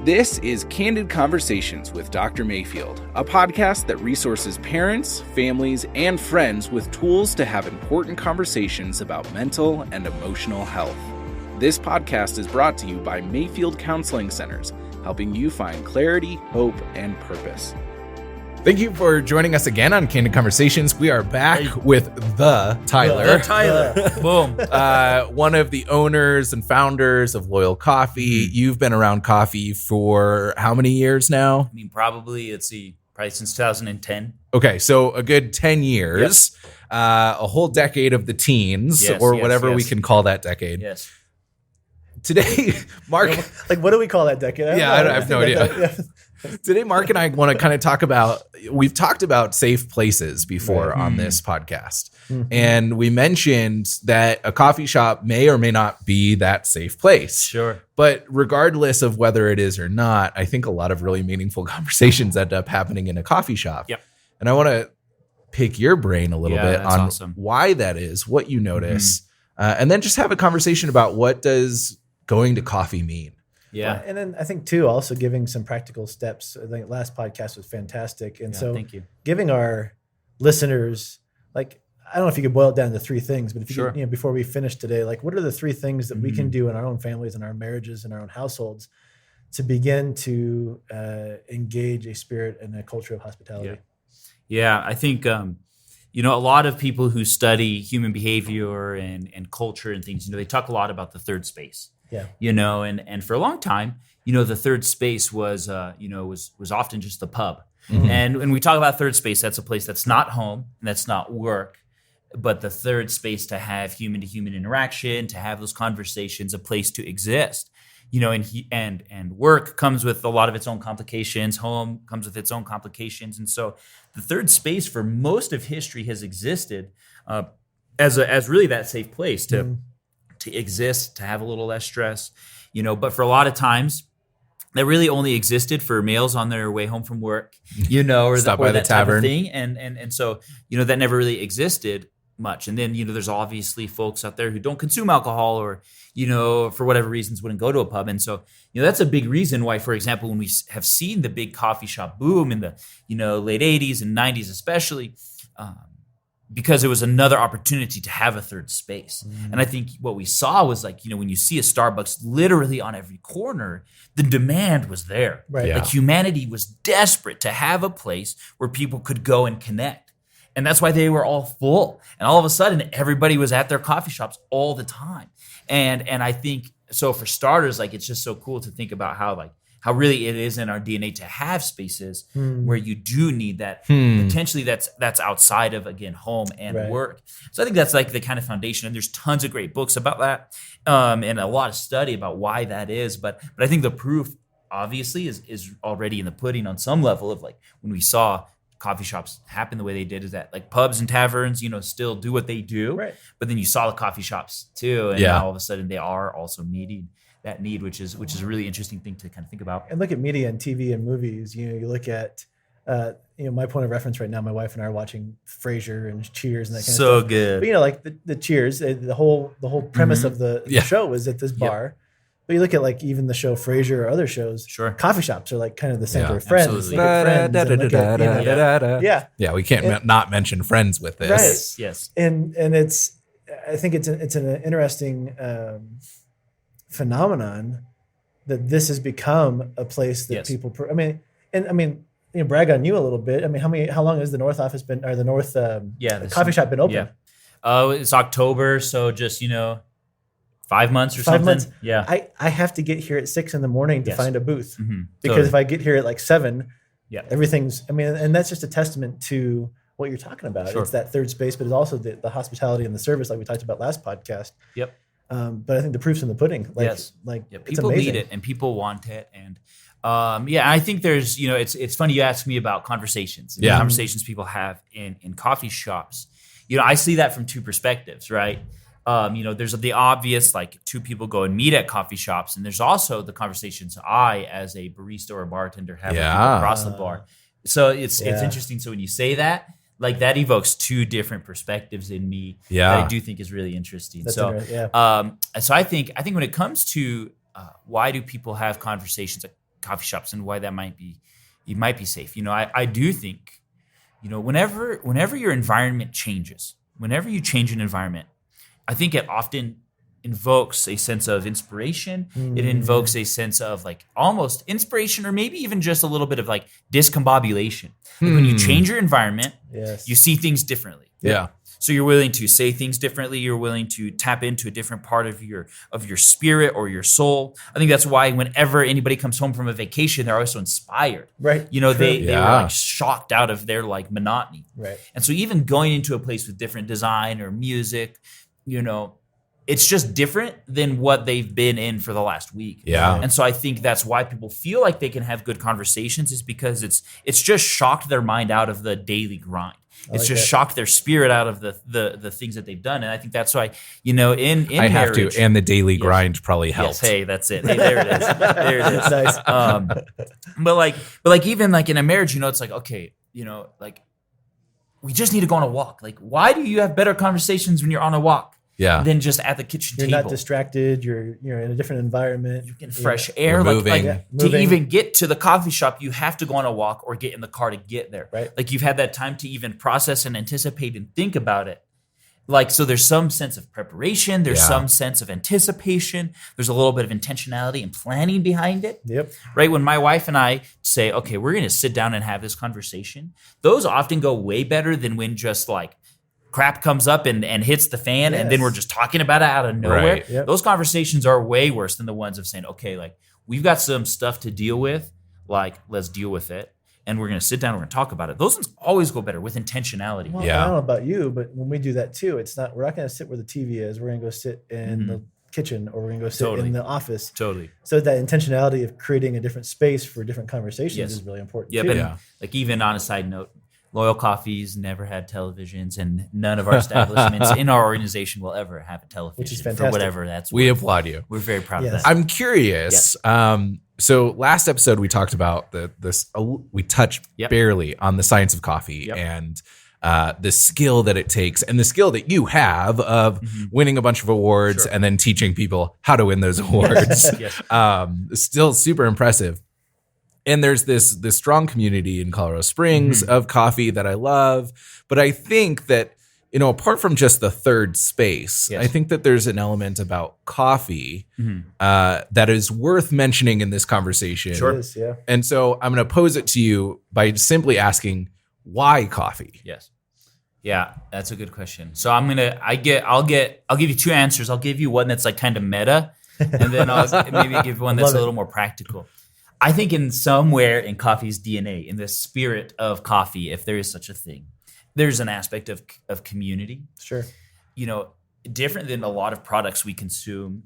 This is Candid Conversations with Dr. Mayfield, a podcast that resources parents, families, and friends with tools to have important conversations about mental and emotional health. This podcast is brought to you by Mayfield Counseling Centers, helping you find clarity, hope, and purpose. Thank you for joining us again on Candid Conversations. We are back with the Tyler. The Tyler. Boom. One of the owners and founders of Loyal Coffee. You've been around coffee for how many years now? I mean, probably since 2010. Okay, so a good 10 years. Yep. A whole decade of the teens, or whatever we can call that decade. Yes. Today, Mark... Like, what do we call that decade? I have no idea. Today, Mark and I want to kind of talk about, we've talked about safe places before on this podcast. Mm-hmm. And we mentioned that a coffee shop may or may not be that safe place. Sure. But regardless of whether it is or not, I think a lot of really meaningful conversations end up happening in a coffee shop. Yep. And I want to pick your brain a little bit on why that is, what you notice, and then just have a conversation about what does going to coffee mean. Yeah. And then I think too, also giving some practical steps. I think last podcast was fantastic. And so thank you. Giving our listeners, like, I don't know if you could boil it down to three things, but if you could, before we finish today, like, what are the three things that we can do in our own families and our marriages and our own households to begin to engage a spirit and a culture of hospitality? Yeah. I think, a lot of people who study human behavior and culture and things, they talk a lot about the third space. Yeah. And for a long time, the third space was often just the pub. Mm-hmm. And when we talk about third space, that's a place that's not home and that's not work, but the third space to have human to human interaction, to have those conversations, a place to exist. And work comes with a lot of its own complications. Home comes with its own complications. And so the third space for most of history has existed as really that safe place to exist, to have a little less stress, but for a lot of times that really only existed for males on their way home from work, or stop by the tavern type of thing. And so, that never really existed much. And then, there's obviously folks out there who don't consume alcohol or, for whatever reasons wouldn't go to a pub. And so, that's a big reason why, for example, when we have seen the big coffee shop boom in the, late 80s and 90s, especially, because it was another opportunity to have a third space. And I think what we saw was when you see a Starbucks literally on every corner, the demand was there. Right. Yeah. Like humanity was desperate to have a place where people could go and connect. And that's why they were all full. And all of a sudden, everybody was at their coffee shops all the time. And I think, so for starters, it's just so cool to think about how really it is in our DNA to have spaces where you do need that potentially that's outside of, again, home and work. So I think that's the kind of foundation. And there's tons of great books about that and a lot of study about why that is. But I think the proof obviously is already in the pudding on some level of when we saw coffee shops happen the way they did, is that pubs and taverns, still do what they do. Right. But then you saw the coffee shops too. And now all of a sudden they are also meeting that need, which is a really interesting thing to kind of think about. And look at media and TV and movies. You look at, my point of reference right now. My wife and I are watching Frasier and Cheers and that kind of stuff. So good. But the Cheers, the whole premise of the show was at this bar. But you look at even the show Frasier or other shows. Sure. Coffee shops are kind of the center of Friends. Yeah, we can't not mention Friends with this. Right. Yes. And I think it's an interesting phenomenon that this has become a place that people. Brag on you a little bit. How long has the North office been, or the North coffee shop been open? Yeah. It's October, so just 5 months or 5 something. months. Yeah. I have to get here at 6 a.m. to find a booth because Totally. if I get here at 7, everything's. And that's just a testament to what you're talking about. Sure. It's that third space, but it's also the hospitality and the service, like we talked about last podcast. Yep. But I think the proof's in the pudding. People need it and people want it. And I think there's, it's funny you asked me about conversations and conversations people have in coffee shops. I see that from two perspectives, right? There's the obvious, two people go and meet at coffee shops. And there's also the conversations I, as a barista or a bartender, have with people across the bar. So it's interesting. So when you say that, that evokes two different perspectives in me that I do think is really interesting. So I think when it comes to why do people have conversations, coffee shops and why that might be safe. I do think, whenever your environment changes, whenever you change an environment, I think it often invokes a sense of inspiration. It invokes a sense of like almost inspiration, or maybe even just a little bit of like discombobulation. Like when you change your environment, you see things differently. Yeah. So you're willing to say things differently. You're willing to tap into a different part of your spirit or your soul. I think that's why whenever anybody comes home from a vacation, they're always so inspired. Right. They were like shocked out of their like monotony. Right. And so even going into a place with different design or music, it's just different than what they've been in for the last week. Yeah. And so I think that's why people feel like they can have good conversations, is because it's just shocked their mind out of the daily grind. It's just shocked their spirit out of the things that they've done. And I think that's why, in I have marriage, to, and the daily grind probably helps. Yes, hey, that's it. Hey, there it is. There it is. Nice. But even like in a marriage, it's like, okay, like we just need to go on a walk. Like, why do you have better conversations when you're on a walk? Yeah. Than just at the kitchen You're table. not distracted. You're in a different environment. You get fresh air. Moving. To even get to the coffee shop, you have to go on a walk or get in the car to get there. Right. Like you've had that time to even process and anticipate and think about it. Like, so there's some sense of preparation. There's some sense of anticipation. There's a little bit of intentionality and planning behind it. Yep. Right. When my wife and I say, okay, we're going to sit down and have this conversation, those often go way better than when just like crap comes up and hits the fan, and then we're just talking about it out of nowhere. Right. Yep. Those conversations are way worse than the ones of saying, okay, like we've got some stuff to deal with, like let's deal with it. And we're going to sit down and we're going to talk about it. Those ones always go better with intentionality. Well, I don't know about you, but when we do that too, we're not going to sit where the TV is. We're going to go sit in the kitchen, or we're going to go sit in the office. Totally. So that intentionality of creating a different space for different conversations is really important too. And like even on a side note, Loyal Coffee's never had televisions, and none of our establishments in our organization will ever have a television. Which is fantastic. For whatever that's We worth. applaud you. We're very proud of that. I'm curious. So last episode we talked about we touched barely on the science of coffee and the skill that it takes, and the skill that you have of winning a bunch of awards and then teaching people how to win those awards. Still super impressive. And there's this strong community in Colorado Springs of coffee that I love. But I think that, apart from just the third space, I think that there's an element about coffee that is worth mentioning in this conversation. Sure. It is, yeah. And so I'm going to pose it to you by simply asking, why coffee? Yes. Yeah, that's a good question. So I'll give you two answers. I'll give you one that's like kind of meta, and then I'll maybe give one that's a little more practical. I think in somewhere in coffee's DNA, in the spirit of coffee, if there is such a thing, there's an aspect of community. Sure. Different than a lot of products we consume,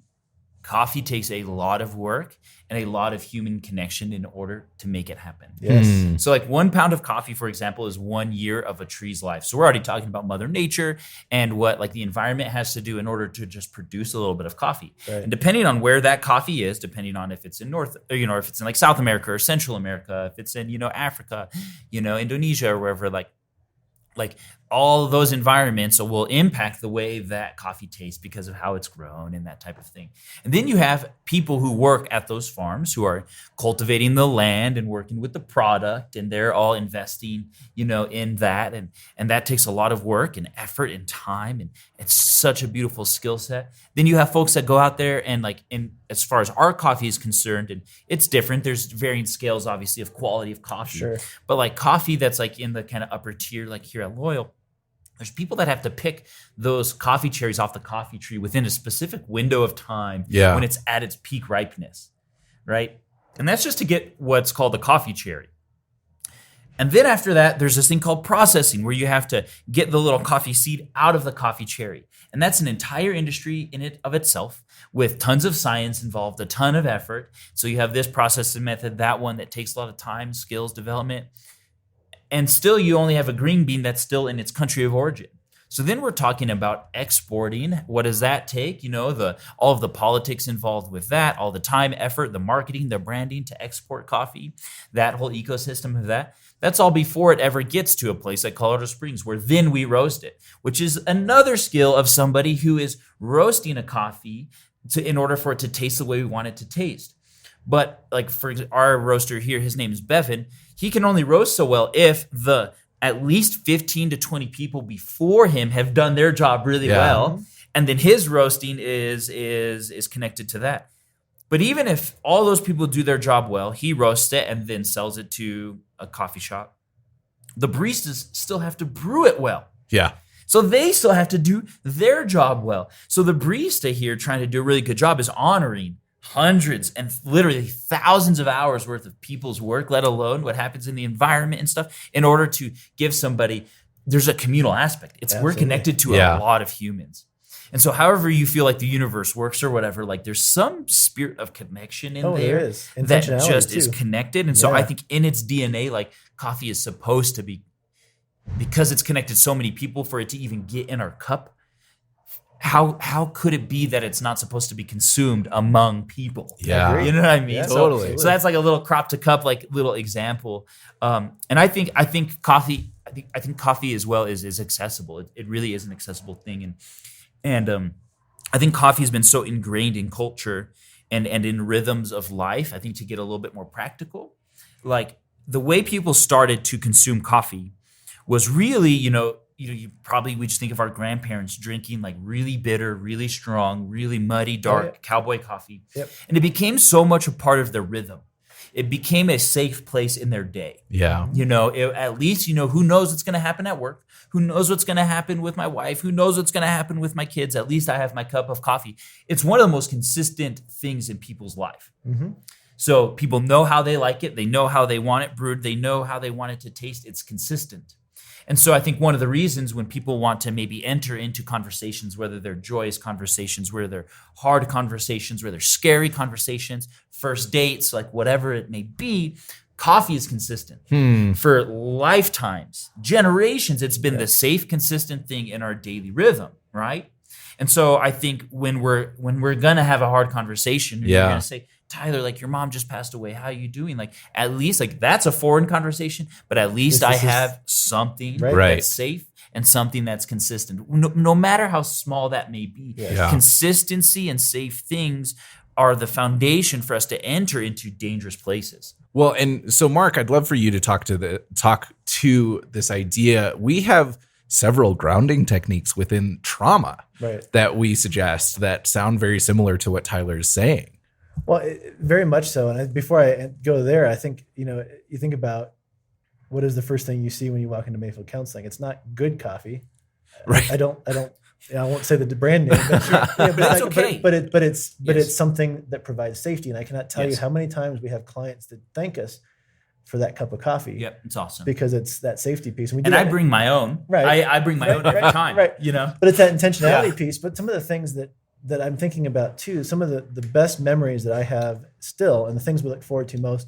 coffee takes a lot of work and a lot of human connection in order to make it happen. Yes. So like 1 pound of coffee, for example, is 1 year of a tree's life. So we're already talking about Mother Nature and what like the environment has to do in order to just produce a little bit of coffee. Right. And depending on where that coffee is, depending on if it's in North, or, if it's in like South America or Central America, if it's in, Africa, Indonesia or wherever, like all of those environments will impact the way that coffee tastes because of how it's grown and that type of thing. And then you have people who work at those farms who are cultivating the land and working with the product, and they're all investing, in that. And that takes a lot of work and effort and time, and it's such a beautiful skill set. Then you have folks that go out there and as far as our coffee is concerned, and it's different. There's varying scales, obviously, of quality of coffee. Sure. But like coffee that's like in the kind of upper tier, like here at Loyal, there's people that have to pick those coffee cherries off the coffee tree within a specific window of time when it's at its peak ripeness, right? And that's just to get what's called the coffee cherry. And then after that, there's this thing called processing, where you have to get the little coffee seed out of the coffee cherry. And that's an entire industry in it of itself, with tons of science involved, a ton of effort. So you have this processing method, that one that takes a lot of time, skills, development. And still, you only have a green bean that's still in its country of origin. So then we're talking about exporting. What does that take? All of the politics involved with that, all the time, effort, the marketing, the branding to export coffee, that whole ecosystem of that. That's all before it ever gets to a place like Colorado Springs, where then we roast it, which is another skill of somebody who is roasting a coffee in order for it to taste the way we want it to taste. But like for our roaster here, his name is Bevan. He can only roast so well if the at least 15 to 20 people before him have done their job really well, and then his roasting is connected to that. But even if all those people do their job well, he roasts it and then sells it to a coffee shop. The baristas still have to brew it well. Yeah. So they still have to do their job well. So the barista here trying to do a really good job is honoring hundreds and literally thousands of hours worth of people's work, let alone what happens in the environment and stuff, in order to give somebody, there's a communal aspect. We're connected to a lot of humans. And so however you feel like the universe works or whatever, like there's some spirit of connection in there that just is connected. And so I think in its DNA, like coffee is supposed to be, because it's connected so many people, for it to even get in our cup. How could it be that it's not supposed to be consumed among people? Yeah. You know what I mean? Yeah, totally. So that's like a little crop to cup, like little example. And I think coffee as well is accessible. It really is an accessible thing. And I think coffee has been so ingrained in culture and in rhythms of life. I think to get a little bit more practical, like the way people started to consume coffee was really, we just think of our grandparents drinking like really bitter, really strong, really muddy, dark cowboy coffee. Yep. And it became so much a part of their rhythm. It became a safe place in their day. Yeah. At least, who knows what's going to happen at work? Who knows what's going to happen with my wife? Who knows what's going to happen with my kids? At least I have my cup of coffee. It's one of the most consistent things in people's life. Mm-hmm. So people know how they like it. They know how they want it brewed. They know how they want it to taste. It's consistent. And so I think one of the reasons when people want to maybe enter into conversations, whether they're joyous conversations, whether they're hard conversations, whether they're scary conversations, first dates, like whatever it may be, coffee is consistent. For lifetimes, generations, it's been the safe, consistent thing in our daily rhythm, right? And so I think when we're gonna have a hard conversation, you're gonna say, Tyler, like your mom just passed away. How are you doing? Like at least like that's a foreign conversation, but at least I have something that's safe and something that's consistent. No matter how small that may be, consistency and safe things are the foundation for us to enter into dangerous places. Well, and so Mark, I'd love for you to talk to this idea. We have several grounding techniques within trauma that we suggest that sound very similar to what Tyler is saying. Well, very much so. And before I go there, I think, you think about what is the first thing you see when you walk into Mayfield Counseling. It's not good coffee. Right. I won't say the brand name, but that's okay. But it's something that provides safety. And I cannot tell you how many times we have clients that thank us for that cup of coffee. Yep, it's awesome. Because it's that safety piece. And I bring my own. Right. I bring my own every time. Right. But it's that intentionality piece. But some of the things that I'm thinking about too, some of the best memories that I have still, and the things we look forward to most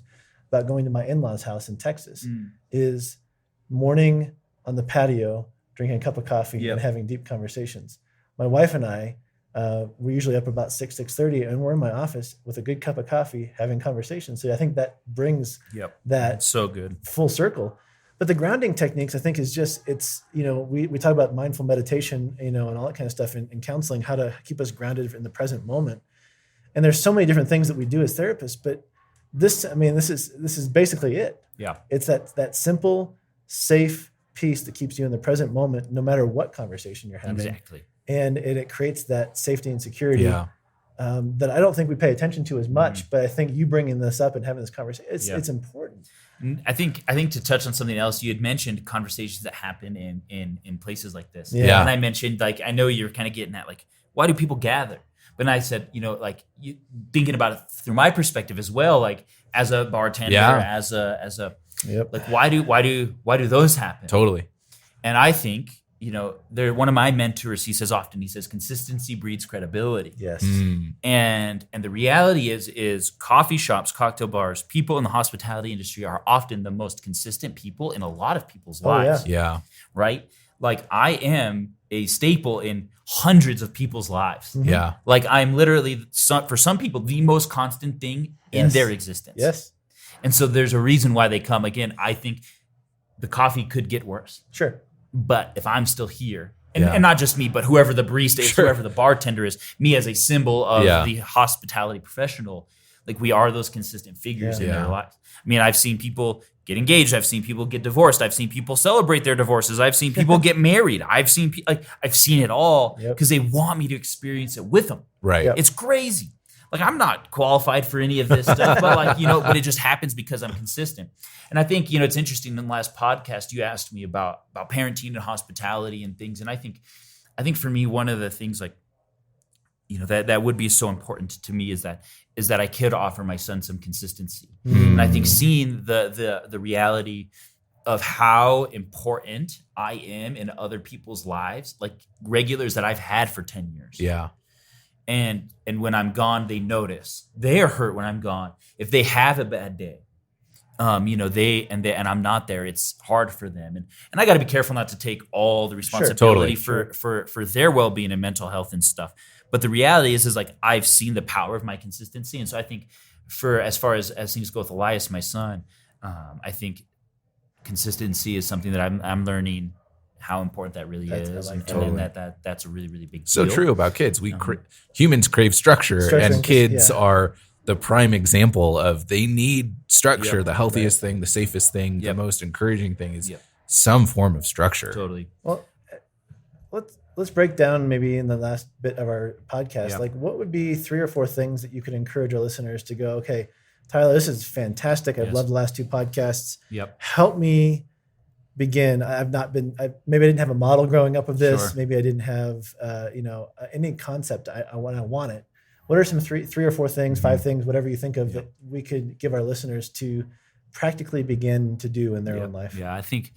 about going to my in-laws' house in Texas is morning on the patio, drinking a cup of coffee and having deep conversations. My wife and I, we're usually up about 6:30, and we're in my office with a good cup of coffee having conversations. So I think that brings that so good full circle. But the grounding techniques, I think, is just, we talk about mindful meditation, and all that kind of stuff in counseling, how to keep us grounded in the present moment. And there's so many different things that we do as therapists, but this is basically it. Yeah. It's that simple, safe piece that keeps you in the present moment, no matter what conversation you're having. Exactly. And it creates that safety and security that I don't think we pay attention to as much, but I think you bringing this up and having this conversation, it's important. I think to touch on something else, you had mentioned conversations that happen in places like this. Yeah. And I mentioned, like, I know you're kind of getting at, like, why do people gather? But I said, you thinking about it through my perspective as well, like as a bartender, as a like, why do those happen? Totally. And I think, they're one of my mentors. He says consistency breeds credibility. Yes. And the reality is coffee shops, cocktail bars, people in the hospitality industry are often the most consistent people in a lot of people's lives. Yeah. Right? Like I am a staple in hundreds of people's lives. Mm-hmm. Yeah. Like I'm literally, for some people, the most constant thing in their existence. Yes. And so there's a reason why they come. Again, I think the coffee could get worse. Sure. But if I'm still here, and not just me, but whoever the barista is, whoever the bartender is, me as a symbol of the hospitality professional, Like we are those consistent figures in Yeah. their lives. I mean, I've seen people get engaged. I've seen people get divorced. I've seen people celebrate their divorces. I've seen people get married. I've seen I've seen it all because they want me to experience it with them. Right. It's crazy. Like I'm not qualified for any of this stuff, but like, but it just happens because I'm consistent. And I think, it's interesting. In the last podcast, you asked me about parenting and hospitality and things. And I think for me, one of the things like, that would be so important to me is that I could offer my son some consistency. And I think seeing the reality of how important I am in other people's lives, like regulars that I've had for 10 years. Yeah. And when I'm gone, they notice. They are hurt when I'm gone. If they have a bad day, and I'm not there, it's hard for them. And I got to be careful not to take all the responsibility for their well-being and mental health and stuff. But the reality is like I've seen the power of my consistency. And so I think for as far as things go with Elias, my son, I think consistency is something that I'm learning how important that really is. And that's a really, really big deal. So true about kids. Humans crave structure and kids are the prime example of they need structure. The healthiest thing, the safest thing, the most encouraging thing is some form of structure. Totally. Well, let's break down maybe in the last bit of our podcast, like what would be 3 or 4 things that you could encourage our listeners to go, okay, Tyler, this is fantastic. I've loved the last 2 podcasts. Help me begin. maybe I didn't have a model growing up of this. Sure. Maybe I didn't have, any concept. I want it. What are some 3 or 4 things, 5 things, whatever you think of that we could give our listeners to practically begin to do in their own life? Yeah. I think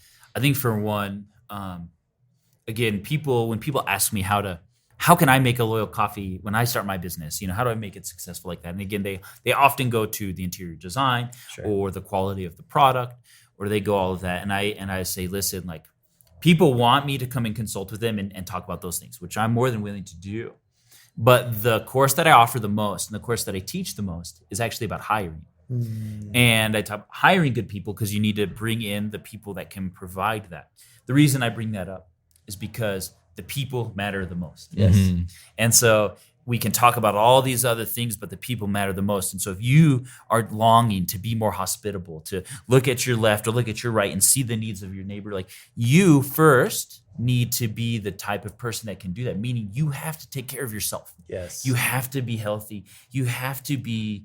for one, again, when people ask me how can I make a loyal coffee when I start my business? How do I make it successful like that? And again, they often go to the interior design or the quality of the product, or they go all of that. And I say, listen, like people want me to come and consult with them and talk about those things, which I'm more than willing to do. But the course that I offer the most and the course that I teach the most is actually about hiring. And I talk hiring good people because you need to bring in the people that can provide that. The reason I bring that up is because the people matter the most. Yes. And so we can talk about all these other things, but the people matter the most. And so if you are longing to be more hospitable, to look at your left or look at your right and see the needs of your neighbor, like you first need to be the type of person that can do that, meaning you have to take care of yourself. Yes. You have to be healthy. You have to be,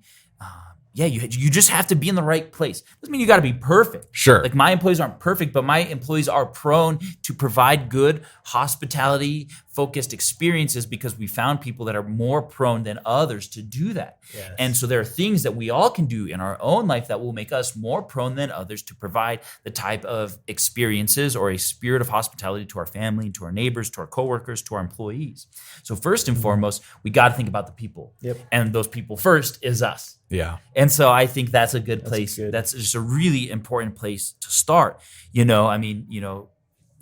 you just have to be in the right place. Doesn't mean you got to be perfect. Sure. Like my employees aren't perfect, but my employees are prone to provide good hospitality focused experiences because we found people that are more prone than others to do that. Yes. And so there are things that we all can do in our own life that will make us more prone than others to provide the type of experiences or a spirit of hospitality to our family, to our neighbors, to our coworkers, to our employees. So first and foremost, we got to think about the people. And those people first is us. Yeah. And so I think that's a good place. That's just a really important place to start.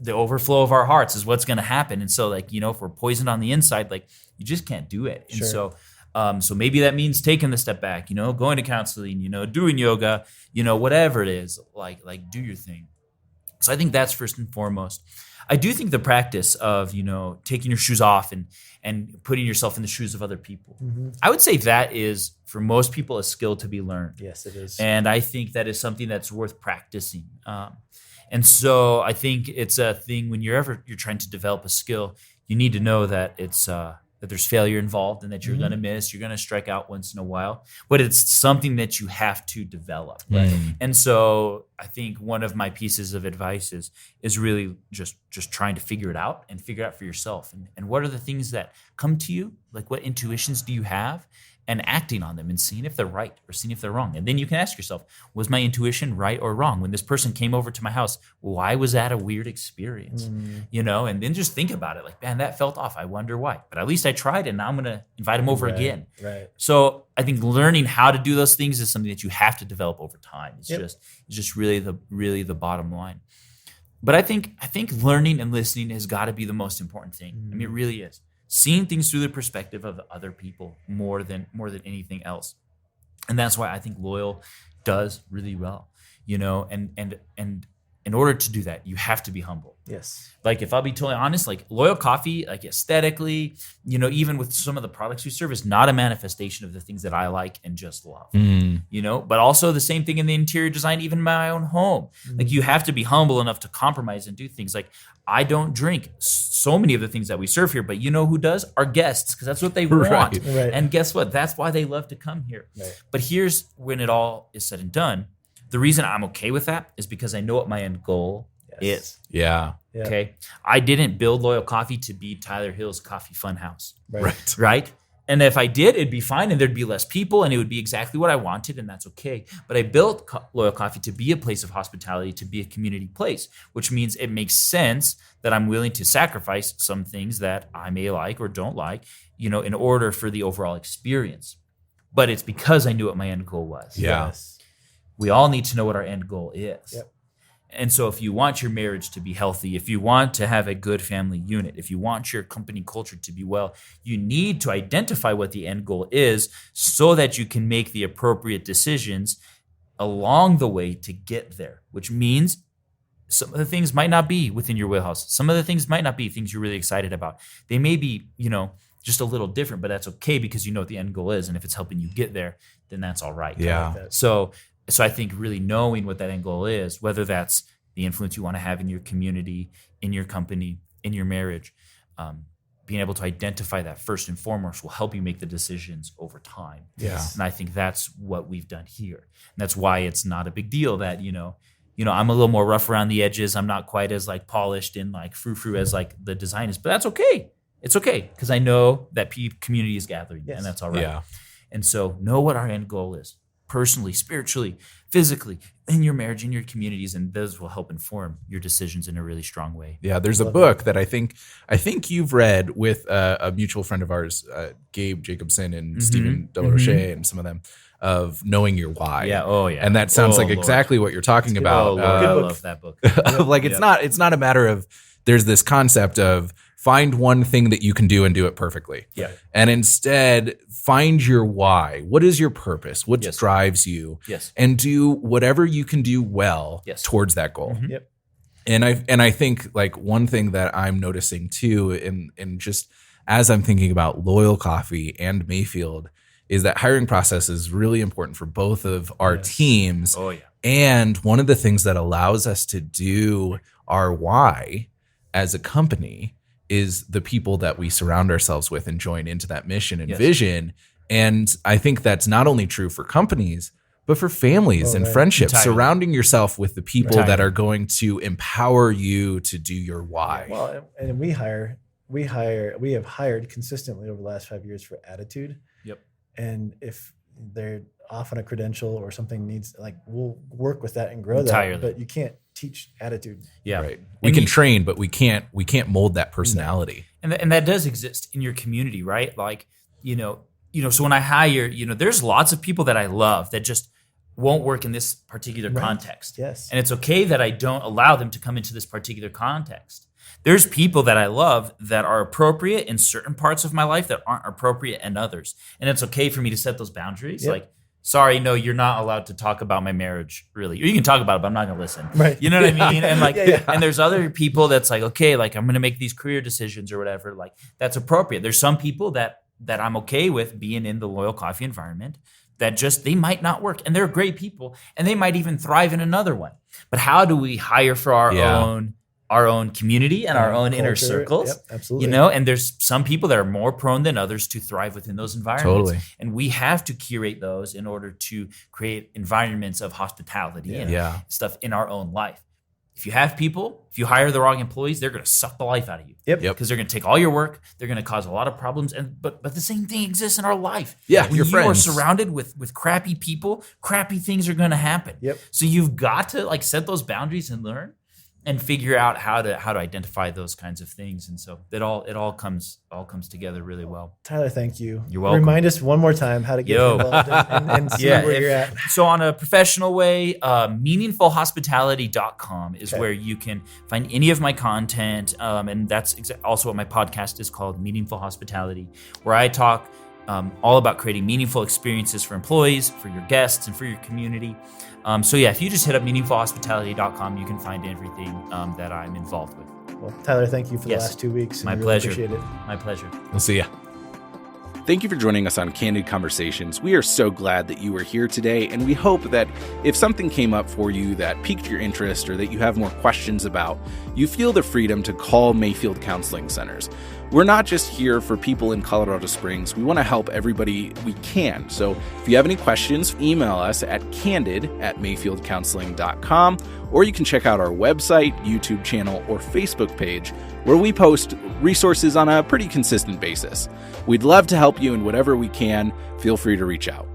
The overflow of our hearts is what's going to happen. And so if we're poisoned on the inside, like you just can't do it. And so maybe that means taking the step back, going to counseling, doing yoga, whatever it is, like do your thing. So I think that's first and foremost. I do think the practice of, taking your shoes off and putting yourself in the shoes of other people. I would say that is, for most people, a skill to be learned. Yes, it is. And I think that is something that's worth practicing. And so I think it's a thing when you're trying to develop a skill, you need to know that it's that there's failure involved and that you're going to miss, you're going to strike out once in a while, but it's something that you have to develop. Right. And so I think one of my pieces of advice is really just trying to figure it out and figure it out for yourself. And what are the things that come to you? Like what intuitions do you have? And acting on them and seeing if they're right or seeing if they're wrong. And then you can ask yourself, was my intuition right or wrong? When this person came over to my house, why was that a weird experience? And then just think about it. Like, man, that felt off. I wonder why. But at least I tried, and now I'm going to invite him over again. Right. So I think learning how to do those things is something that you have to develop over time. It's just really the bottom line. But I think learning and listening has got to be the most important thing. I mean, it really is. Seeing things through the perspective of other people more than anything else. And that's why I think Loyal does really well, and in order to do that, you have to be humble. Yes. Like if I'll be totally honest, like Loyal Coffee, like aesthetically, even with some of the products we serve, is not a manifestation of the things that I like and just love, but also the same thing in the interior design, even in my own home. Like you have to be humble enough to compromise and do things. Like I don't drink so many of the things that we serve here, but you know who does? Our guests, because that's what they want. Right. And guess what? That's why they love to come here. Right. But here's when it all is said and done. The reason I'm okay with that is because I know what my end goal is. Yeah. Okay. I didn't build Loyal Coffee to be Tyler Hill's Coffee Funhouse. Right. And if I did, it'd be fine and there'd be less people and it would be exactly what I wanted, and that's okay. But I built Loyal Coffee to be a place of hospitality, to be a community place, which means it makes sense that I'm willing to sacrifice some things that I may like or don't like, in order for the overall experience. But it's because I knew what my end goal was. Yeah. Yes. We all need to know what our end goal is. Yep. And so if you want your marriage to be healthy, if you want to have a good family unit, if you want your company culture to be well, you need to identify what the end goal is so that you can make the appropriate decisions along the way to get there, which means some of the things might not be within your wheelhouse. Some of the things might not be things you're really excited about. They may be, just a little different, but that's okay because you know what the end goal is. And if it's helping you get there, then that's all right. Yeah. Like So I think really knowing what that end goal is, whether that's the influence you want to have in your community, in your company, in your marriage, being able to identify that first and foremost will help you make the decisions over time. Yeah. And I think that's what we've done here. And that's why it's not a big deal that, I'm a little more rough around the edges. I'm not quite as like polished and like frou-frou as like the design is, but that's okay. It's okay because I know that community is gathering and that's all right. Yeah. And so know what our end goal is. Personally, spiritually, physically, in your marriage, in your communities, and those will help inform your decisions in a really strong way. Yeah, there's a book that I think you've read with a mutual friend of ours, Gabe Jacobson and Stephen Delaroche and some of them, of knowing your why. Yeah, oh yeah. And that sounds like exactly what you're talking about. Oh, Lord, I love that book. Like it's not a matter of there's this concept of find one thing that you can do and do it perfectly. Yeah. And instead find your why. What is your purpose? What Yes. drives you? Yes. And do whatever you can do well Yes. towards that goal. Yep. And I think like one thing that I'm noticing too, in just as I'm thinking about Loyal Coffee and Mayfield, is that hiring process is really important for both of our teams. Oh yeah. And one of the things that allows us to do our why as a company is the people that we surround ourselves with and join into that mission and vision. And I think that's not only true for companies, but for families and friendships, surrounding yourself with the people that are going to empower you to do your why. Well, and we have hired consistently over the last 5 years for attitude. Yep. And if they're off on a credential or something needs, like, we'll work with that and grow Entirely. that. But you can't teach attitude. Yeah. Right. We can train, but we can't mold that personality. And that does exist in your community, right? Like, so when I hire, there's lots of people that I love that just won't work in this particular context. Yes. And it's okay that I don't allow them to come into this particular context. There's people that I love that are appropriate in certain parts of my life that aren't appropriate in others. And it's okay for me to set those boundaries. Yep. Like, sorry, no, you're not allowed to talk about my marriage, really. Or you can talk about it, but I'm not going to listen. Right. You know what I mean? And and there's other people that's like, okay, like I'm going to make these career decisions or whatever. Like that's appropriate. There's some people that I'm okay with being in the Loyal Coffee environment that just, they might not work. And they're great people and they might even thrive in another one. But how do we hire for our own community and our own inner circles? Yep, absolutely. And there's some people that are more prone than others to thrive within those environments. Totally. And we have to curate those in order to create environments of hospitality and stuff in our own life. If you if you hire the wrong employees, they're going to suck the life out of you. Yep. Because they're going to take all your work. They're going to cause a lot of problems. But the same thing exists in our life. Yeah, when your you friends are surrounded with crappy people, crappy things are going to happen. Yep. So you've got to like set those boundaries and learn and figure out how to identify those kinds of things. And so it all comes together really well. Tyler, thank you. You're welcome. Remind us one more time how to get involved and see where you're at. So on a professional way, meaningfulhospitality.com is where you can find any of my content. And that's also what my podcast is called, Meaningful Hospitality, where I talk all about creating meaningful experiences for employees, for your guests, and for your community. So yeah, if you just hit up meaningfulhospitality.com, you can find everything that I'm involved with. Well, Tyler, thank you for the last 2 weeks. My really pleasure. Appreciate it. My pleasure. We'll see ya. Thank you for joining us on Candid Conversations. We are so glad that you were here today, and we hope that if something came up for you that piqued your interest or that you have more questions about, you feel the freedom to call Mayfield Counseling Centers. We're not just here for people in Colorado Springs. We want to help everybody we can. So if you have any questions, email us at candid@mayfieldcounseling.com, or you can check out our website, YouTube channel, or Facebook page, where we post resources on a pretty consistent basis. We'd love to help you in whatever we can. Feel free to reach out.